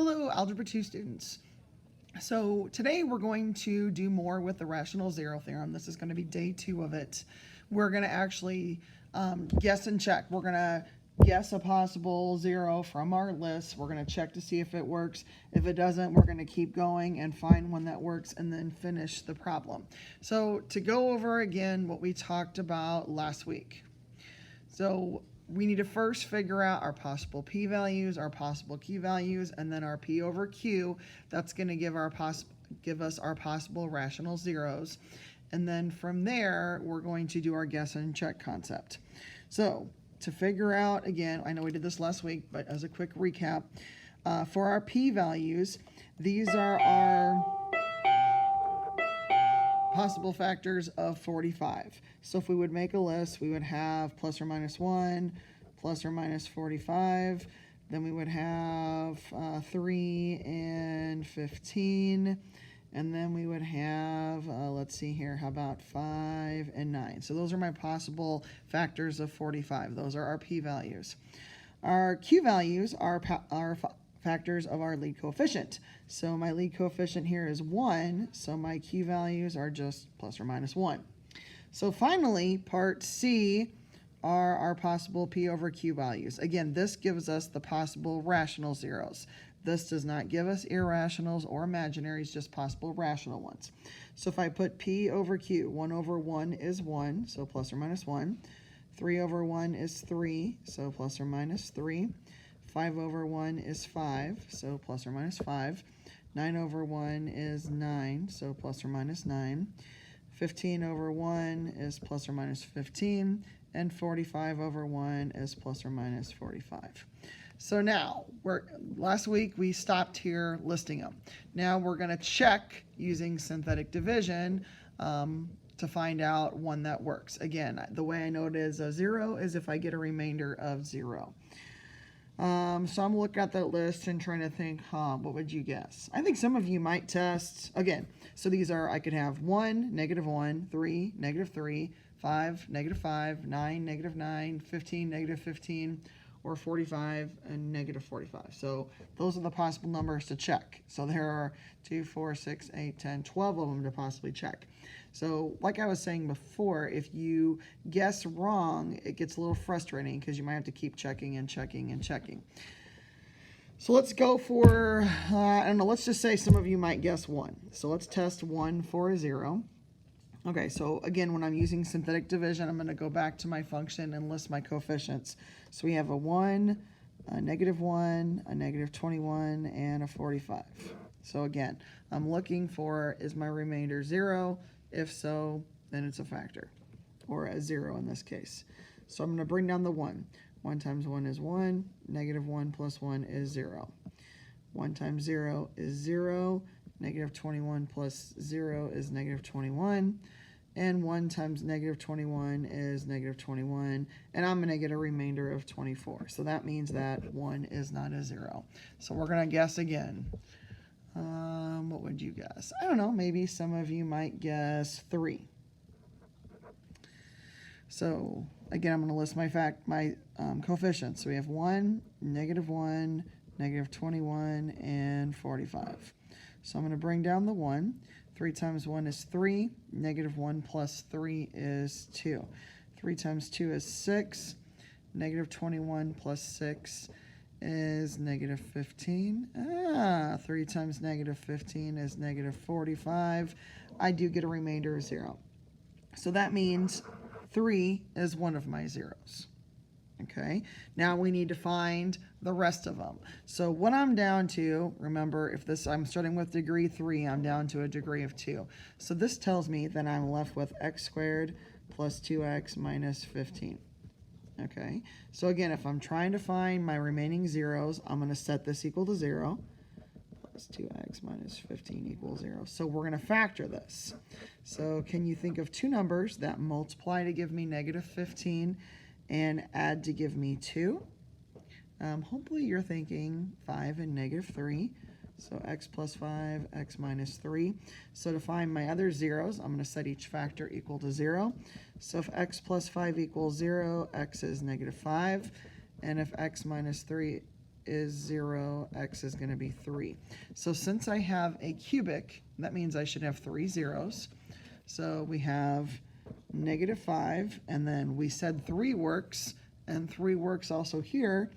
Hello, Algebra 2 students. So today we're going to do more with the rational zero theorem. This is going to be day 2 of it. We're going to actually guess and check. We're going to guess a possible zero from our list. We're going to check to see if it works. If it doesn't, we're going to keep going and find one that works and then finish the problem. So to go over again what we talked about last week. So we need to first figure out our possible p-values, our possible q-values, and then our p over q. That's going to give us our possible rational zeros. And then from there, we're going to do our guess and check concept. So to figure out, again, I know we did this last week, but as a quick recap, for our p-values, these are our possible factors of 45. So if we would make a list, we would have plus or minus 1, plus or minus 45. Then we would have 3 and 15. And then we would have, let's see here, how about 5 and 9. So those are my possible factors of 45. Those are our p-values. Our q-values are factors of our lead coefficient. So my lead coefficient here is 1, so my q-values are just plus or minus 1. So finally, part C are our possible p over q values. Again, this gives us the possible rational zeros. This does not give us irrationals or imaginaries, just possible rational ones. So if I put p over q, 1 over 1 is 1, so plus or minus 1. 3 over 1 is 3, so plus or minus 3. 5 over 1 is 5, so plus or minus 5. 9 over 1 is 9, so plus or minus 9. 15 over 1 is plus or minus 15. And 45 over 1 is plus or minus 45. So now, last week we stopped here listing them. Now we're going to check using synthetic division to find out one that works. Again, the way I know it is a 0 is if I get a remainder of 0. So I'm looking at that list and trying to think, what would you guess? I think some of you might test, again, so these are, I could have 1, -1, 3, -3, 5, -5, 9, -9, 15, -15, or 45 and -45. So those are the possible numbers to check. So there are 2, 4, 6, 8, 10, 12 of them to possibly check. So like I was saying before, if you guess wrong, it gets a little frustrating because you might have to keep checking and checking and checking. So let's go for, I don't know, let's just say some of you might guess 1. So let's test 1 for a 0. Okay, so again, when I'm using synthetic division, I'm going to go back to my function and list my coefficients. So we have a 1, a -1, a -21, and a 45. So again, I'm looking for, is my remainder 0? If so, then it's a factor, or a 0 in this case. So I'm going to bring down the 1. 1 times 1 is 1, -1 plus 1 is 0. 1 times 0 is 0. -21 plus 0 is -21, and 1 times -21 is -21, and I'm going to get a remainder of 24. So that means that 1 is not a 0. So we're going to guess again. What would you guess? I don't know, maybe some of you might guess 3. So again, I'm going to list my coefficients. So we have 1, -1, -21, and 45. So I'm going to bring down the 1. 3 times 1 is 3. -1 plus 3 is 2. 3 times 2 is 6. -21 plus 6 is -15. 3 times -15 is -45. I do get a remainder of 0. So that means 3 is one of my zeros. Okay, now we need to find the rest of them. So what I'm down to, remember, if I'm starting with degree 3, I'm down to a degree of 2. So this tells me that I'm left with x squared plus 2x minus 15. Okay, so again, if I'm trying to find my remaining zeros, I'm going to set this equal to 0. Plus 2x minus 15 equals 0. So we're going to factor this. So can you think of two numbers that multiply to give me -15 and add to give me 2? Hopefully you're thinking 5 and -3. So x plus 5, x minus 3. So to find my other zeros, I'm going to set each factor equal to 0. So if x plus 5 equals 0, x is -5. And if x minus 3 is 0, x is going to be 3. So since I have a cubic, that means I should have 3 zeros. So we have -5, and then we said 3 works, and 3 works also here.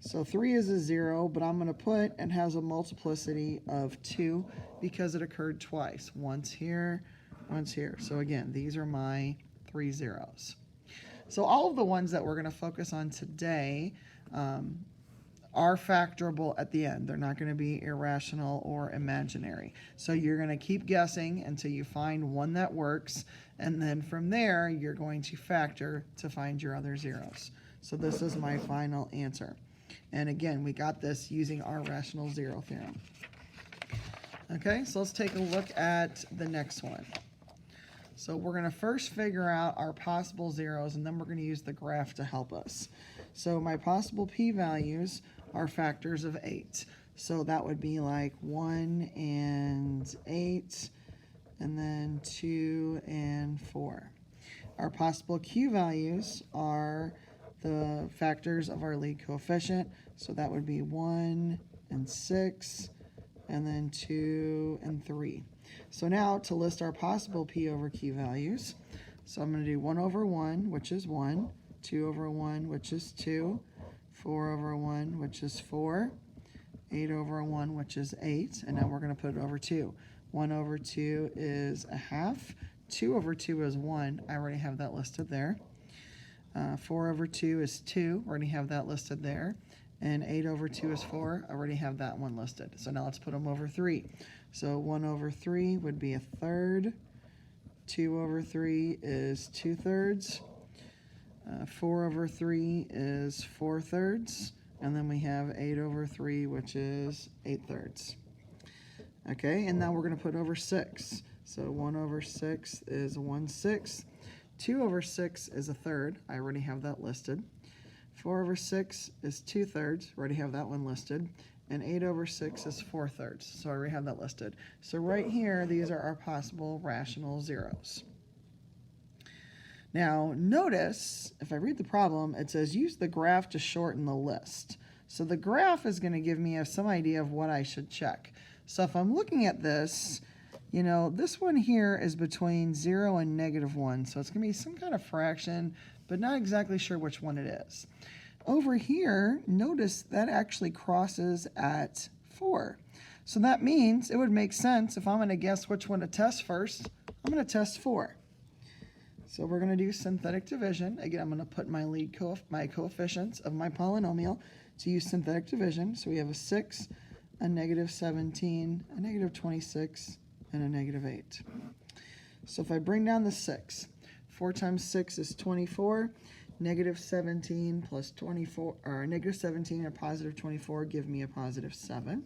So 3 is a 0, but I'm going to put it has a multiplicity of 2 because it occurred twice. Once here, once here. So again, these are my 3 zeros. So all of the ones that we're going to focus on today are factorable at the end. They're not going to be irrational or imaginary. So you're going to keep guessing until you find one that works, and then from there you're going to factor to find your other zeros. So this is my final answer. And again, we got this using our rational zero theorem. Okay, so let's take a look at the next one. So we're going to first figure out our possible zeros, and then we're going to use the graph to help us. So my possible p-values are factors of 8. So that would be like 1 and 8, and then 2 and 4. Our possible q-values are the factors of our lead coefficient. So that would be 1 and 6, and then 2 and 3. So now to list our possible p over q values, so I'm going to do 1 over 1, which is 1, 2 over 1, which is 2, 4 over 1, which is 4, 8 over 1, which is 8, and now we're going to put it over 2. 1 over 2 is a half, 2 over 2 is 1, I already have that listed there. 4 over 2 is 2, already have that listed there. And 8 over 2 is 4, I already have that one listed. So now let's put them over 3. So 1 over 3 would be a third. 2 over 3 is 2/3. 4 over 3 is 4/3. And then we have 8 over 3, which is 8/3. Okay, and now we're going to put over 6. So 1 over 6 is 1/6. 2 over 6 is a third. I already have that listed. 4 over 6 is 2/3. Already have that one listed. And 8 over 6 is 4/3. So I already have that listed. So right here, these are our possible rational zeros. Now, notice, if I read the problem, it says use the graph to shorten the list. So the graph is going to give me some idea of what I should check. So if I'm looking at this, you know, this one here is between 0 and -1. So it's going to be some kind of fraction, but not exactly sure which one it is. Over here, notice that actually crosses at 4. So that means it would make sense if I'm going to guess which one to test first, I'm going to test 4. So we're going to do synthetic division. Again, I'm going to put my my coefficients of my polynomial to use synthetic division. So we have a 6, a -17, a -26, and a -8. So if I bring down the 6, 4 times 6 is 24. -17 plus 24, or -17 and a +24 give me a +7.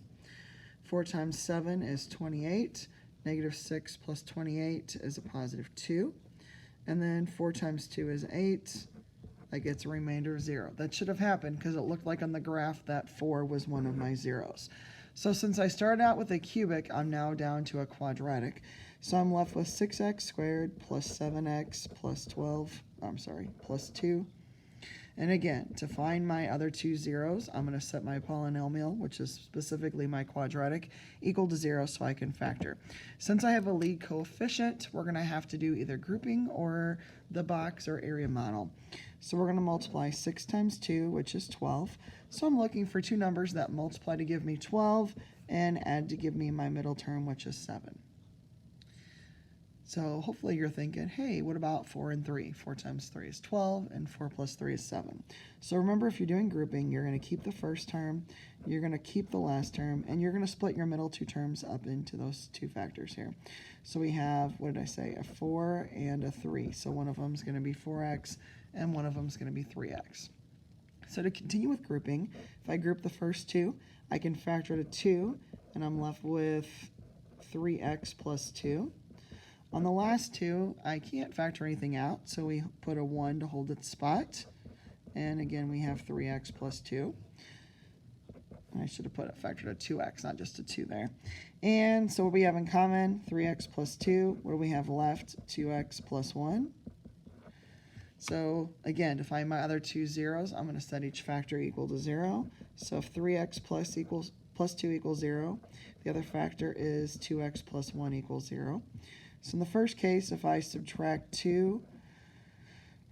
4 times 7 is 28. -6 plus 28 is a +2. And then 4 times 2 is 8. I get a remainder of 0. That should have happened because it looked like on the graph that 4 was one of my zeros. So since I started out with a cubic, I'm now down to a quadratic. So I'm left with 6x squared plus 7x plus 2. And again, to find my other two zeros, I'm going to set my polynomial, which is specifically my quadratic, equal to 0 so I can factor. Since I have a lead coefficient, we're going to have to do either grouping or the box or area model. So we're going to multiply 6 times 2, which is 12. So I'm looking for two numbers that multiply to give me 12 and add to give me my middle term, which is 7. So hopefully you're thinking, hey, what about 4 and 3? 4 times 3 is 12, and 4 plus 3 is 7. So remember, if you're doing grouping, you're going to keep the first term, you're going to keep the last term, and you're going to split your middle two terms up into those two factors here. So we have, what did I say, a 4 and a 3. So one of them is going to be 4x, and one of them is going to be 3x. So to continue with grouping, if I group the first two, I can factor to 2, and I'm left with 3x plus 2. On the last two, I can't factor anything out, so we put a 1 to hold its spot. And again, we have 3x plus 2. I should have put a factor to 2x, not just a 2 there. And so what we have in common, 3x plus 2. What do we have left? 2x plus 1. So again, to find my other two zeros, I'm going to set each factor equal to 0. So if 3x plus 2 equals 0, the other factor is 2x plus 1 equals 0. So in the first case, if I subtract 2,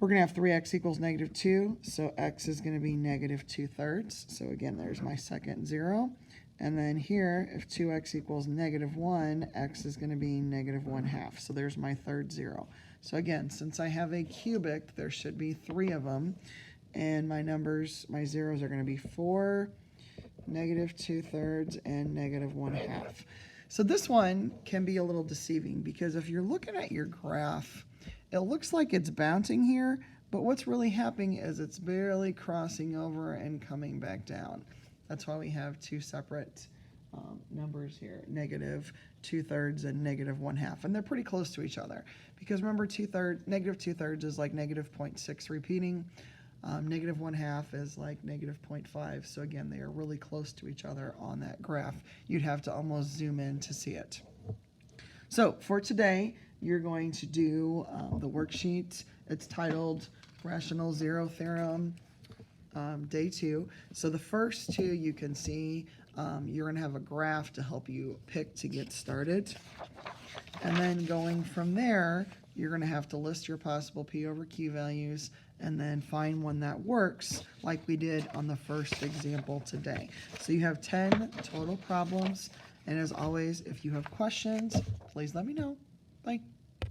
we're going to have 3x equals negative 2, so x is going to be negative 2/3. So again, there's my second 0. And then here, if 2x equals negative 1, x is going to be negative 1/2. So there's my third 0. So again, since I have a cubic, there should be 3 of them. And my numbers, my zeros are going to be 4, negative 2/3, and negative 1/2. So this one can be a little deceiving because if you're looking at your graph, it looks like it's bouncing here, but what's really happening is it's barely crossing over and coming back down. That's why we have two separate numbers here, negative 2/3 and negative 1/2, and they're pretty close to each other because remember negative 2/3 is like negative 0.6 repeating, negative 1/2 is like negative 0.5, so again they are really close to each other on that graph. You'd have to almost zoom in to see it. So for today, you're going to do the worksheet. It's titled Rational Zero Theorem, Day 2. So the first two you can see, you're going to have a graph to help you pick to get started. And then going from there, you're going to have to list your possible P over Q values and then find one that works like we did on the first example today. So you have 10 total problems. And as always, if you have questions, please let me know. Bye.